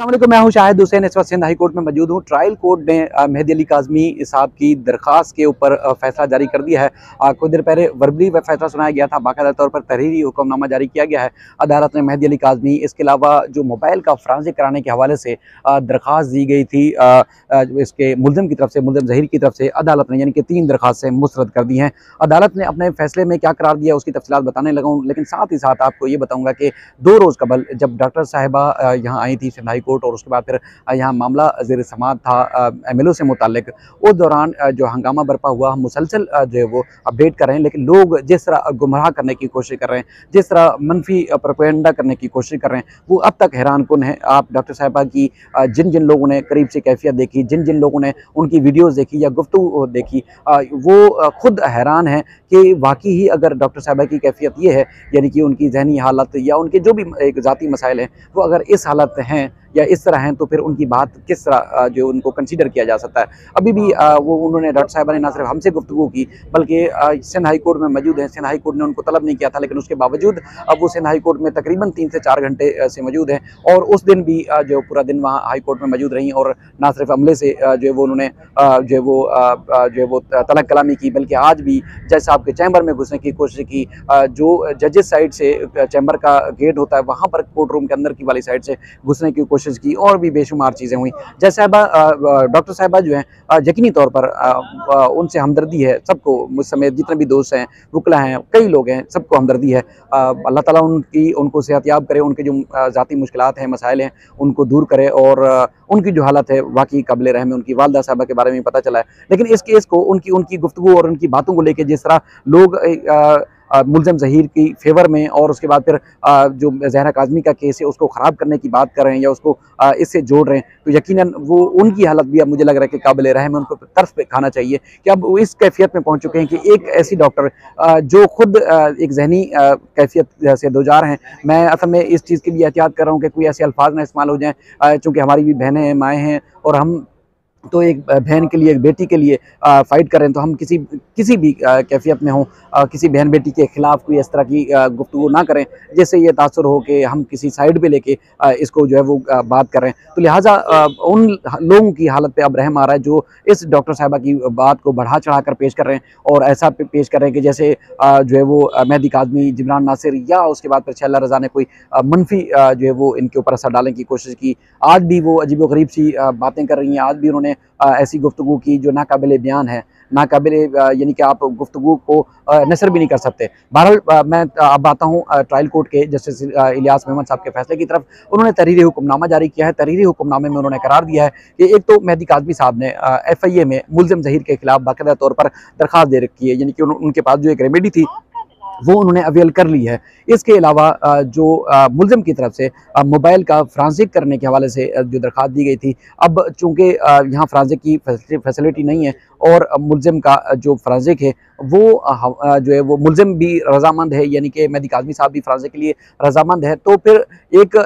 अस्सलामुअलैकुम, मैं हूं शाहिद हुसैन। इस वक्त सिंध हाई कोर्ट में मौजूद हूं। ट्रायल कोर्ट ने मेहदी अली काज़मी साहब की दरख्वास्त के ऊपर फैसला जारी कर दिया है। कुछ देर पहले वर्बली फैसला सुनाया गया था, बाकायदा तौर पर तहरीरी हुक्मनामा जारी किया गया है। अदालत ने मेहदी अली काज़मी, इसके अलावा जो मोबाइल का फरांजिक कराने के हवाले से दरख्वास्त दी गई थी इसके मुलज़िम की तरफ से, मुलज़िम ज़हीर की तरफ से, अदालत ने यानी कि 3 दरख्वास्तें मुस्तरद कर दी हैं। अदालत ने अपने फैसले में क्या करार दिया उसकी तफसीलात बताने लगा हूँ, लेकिन साथ ही साथ आपको ये बताऊँगा कि 2 रोज़ कबल जब डॉक्टर साहिबा यहाँ आई थी सिंध हाई कोर्ट, और उसके बाद फिर यहाँ मामला ज़ेर समाअत था MLO से मुताल्लिक, उस दौरान जो हंगामा बरपा हुआ, हम मुसलसल जो है वो अपडेट कर रहे हैं। लेकिन लोग जिस तरह गुमराह करने की कोशिश कर रहे हैं, जिस तरह मनफी प्रोपेगेंडा करने की कोशिश कर रहे हैं, वो अब तक हैरान कुन है। आप डॉक्टर साहिबा की जिन जिन लोगों ने करीब से कैफियत देखी, जिन जिन लोगों ने उनकी वीडियोज़ देखी या गुफ्तगू देखी, वो खुद हैरान हैं कि वाकई ही अगर डॉक्टर साहिबा की कैफियत ये है, यानी कि उनकी जहनी हालत या उनके जो भी एक ज़ाती मसाइल हैं, वो अगर इस हालत हैं या इस तरह हैं, तो फिर उनकी बात किस तरह जो उनको कंसीडर किया जा सकता है। अभी भी वो उन्होंने डॉक्टर साहिबा ने ना सिर्फ हमसे गुफ्तगू की, बल्कि सिंध हाई कोर्ट में मौजूद हैं। सिंध हाई कोर्ट ने उनको तलब नहीं किया था, लेकिन उसके बावजूद अब वो सिंध हाई कोर्ट में तकरीबन 3 से 4 घंटे से मौजूद हैं। और उस दिन भी जो पूरा दिन वहाँ हाई कोर्ट में मौजूद रहीं, और ना सिर्फ अमले से जो है वो उन्होंने जो है वो तलब कलामी की, बल्कि आज भी जज साहब के चैम्बर में घुसने की कोशिश की। जो जजेस साइड से चैम्बर का गेट होता है, वहाँ पर कोर्ट रूम के अंदर की वाली साइड से घुसने की कोशिश की, और भी बेशुमार चीज़ें हुई। जज साहिबा, डॉक्टर साहिबा जो हैं, यकीनी तौर पर उनसे हमदर्दी है सबको, मुझ समेत जितने भी दोस्त हैं, वकला हैं, कई लोग हैं, सबको हमदर्दी है। अल्लाह ताला उनको सेहतयाब करे, उनके जो ज़ाती मुश्किलात हैं, मसाइल हैं, उनको दूर करे। और उनकी जो हालत है वाकई काबिल रहम है। उनकी वालदा साहिबा के बारे में पता चला है, लेकिन इस केस को उनकी गुफ्तगू और उनकी बातों को लेके जिस तरह लोग मुलज़िम ज़हीर की फेवर में, और उसके बाद फिर जो ज़हरा काज़मी का केस है उसको ख़राब करने की बात कर रहे हैं या उसको इससे जोड़ रहे हैं, तो यकीनन वो उनकी हालत भी अब मुझे लग रहा है कि काबिल रहम है। उनको तरस पे खाना चाहिए कि अब वो इस कैफियत में पहुँच चुके हैं कि एक ऐसी डॉक्टर जो खुद एक जहनी कैफियत से दोचार हैं। मैं असल में इस चीज़ की भी एहतियात कर रहा हूँ कि कोई ऐसे अल्फाज ना इस्तेमाल हो जाएँ, चूँकि हमारी भी बहनें हैं, माएँ हैं, और हम तो एक बहन के लिए, एक बेटी के लिए फ़ाइट कर रहे हैं। तो हम किसी भी कैफियत में हों, किसी बहन बेटी के ख़िलाफ़ कोई इस तरह की गुफ्तगू ना करें जिससे ये तासुर हो कि हम किसी साइड पे लेके इसको जो है वो बात कर रहे हैं। तो लिहाजा उन लोगों की हालत पे अब रहम आ रहा है जो इस डॉक्टर साहिबा की बात को बढ़ा चढ़ा कर पेश कर रहे हैं, और ऐसा पेश कर रहे हैं कि जैसे जो है वो मेहदी काज़मी, जिब्रान नासिर या उसके बाद फिर शैला रज़ा ने कोई मनफी जो है वो इनके ऊपर असर डालने की कोशिश की। आज भी वो अजीबोगरीब सी बातें कर रही हैं। आज भी उन्होंने ऐसी गुफ्तगू की जो नाकाबिले बयान है, नाकाबिले यानी कि आप गुफ्तगू को नसर भी नहीं कर सकते। बहरहाल मैं अब आता हूँ ट्रायल कोर्ट के जस्टिस इलियास मेमन साहब के फैसले की तरफ। उन्होंने तहरीरी हुक्मनामा जारी किया है। तहरीरी हुक्मनामे में उन्होंने करार दिया है कि एक तो मेहदी काज़मी साहब ने FIA में मुलज़िम ज़हीर के खिलाफ बाकायदा तौर पर दरख्वास्त दे रखी है, यानी कि उनके पास जो एक रेमेडी थी वो उन्होंने अवेल कर ली है। इसके अलावा जो मुलज़िम की तरफ से मोबाइल का फरांजिक करने के हवाले से जो दरख्वास्त दी गई थी, अब चूँकि यहाँ फरांजिक की फैसिलिटी नहीं है, और मुलज़िम का जो फरांजिक है वो जो है वो मुलज़िम भी रज़ामंद है, यानी कि मेहदी काज़मी साहब भी फरांजिक के लिए रज़ामंद है, तो फिर एक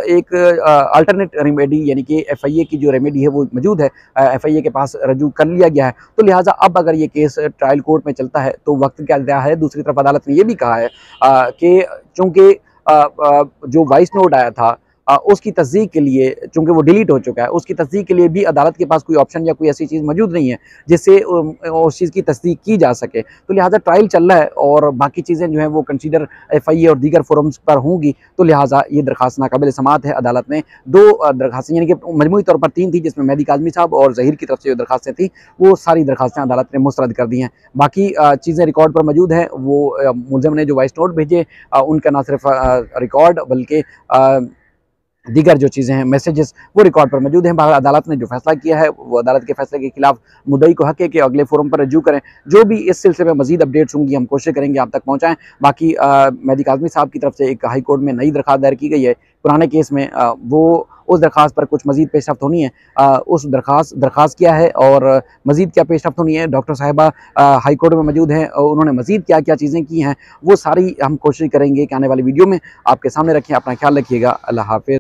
अल्टरनेट रेमेडी यानी कि FIA की जो रेमेडी है वो मौजूद है, FIA के पास रजू कर लिया गया है। तो लिहाजा अब अगर ये केस ट्रायल कोर्ट में चलता है तो वक्त क्या रहा है। दूसरी तरफ अदालत ने यह भी कहा है कि चूँकि जो वॉइस नोट आया था उसकी तस्दीक के लिए, चूँकि वो डिलीट हो चुका है, उसकी तस्दीक के लिए भी अदालत के पास कोई ऑप्शन या कोई ऐसी चीज़ मौजूद नहीं है जिससे उस चीज़ की तस्दीक की जा सके। तो लिहाजा ट्रायल चल रहा है, और बाकी चीज़ें जो हैं वो कंसीडर FIA और दीगर फोरम्स पर होंगी। तो लिहाजा ये दरख्वास्त नाकाबिल समाअत है। अदालत ने 2 दरख्वास्तें, यानी कि मजमूई तौर पर 3 थी, जिसमें मेहदी काज़मी साहब और ज़हीर की तरफ से जो दरख्वास्तें थी वो सारी दरख्वास्तें अदालत ने मुस्तरद कर दी हैं। बाकी चीज़ें रिकॉर्ड पर मौजूद हैं। वो मुलज़िम ने जो वॉइस नोट भेजे उनका ना सिर्फ रिकॉर्ड बल्कि दीगर जो चीज़ें हैं, मैसेजेस, वो रिकॉर्ड पर मौजूद हैं। बहरहाल अदालत ने जो फैसला किया है वो अदालत के फैसले के खिलाफ मुद्दई को हक है कि अगले फोरम पर रजू करें। जो भी इस सिलसिले में मजीद अपडेट्स होंगी हम कोशिश करेंगे आप तक पहुँचाएँ। बाकी मेहदी काज़मी साहब की तरफ से एक हाई कोर्ट में नई दरख्वास्त दायर की गई है पुराने केस में, वो उस दरख्वास्त पर कुछ मजीद पेशरफ्त होनी है। उस दरख्वास्त क्या है और मजीद क्या पेशरफ्त होनी है, डॉक्टर साहिबा हाई कोर्ट में मौजूद हैं और उन्होंने मजीद क्या क्या चीज़ें की हैं, वो सारी हम कोशिश करेंगे कि आने वाली वीडियो में आपके सामने रखें। अपना ख्याल रखिएगा। अल्लाह हाफ़िज़।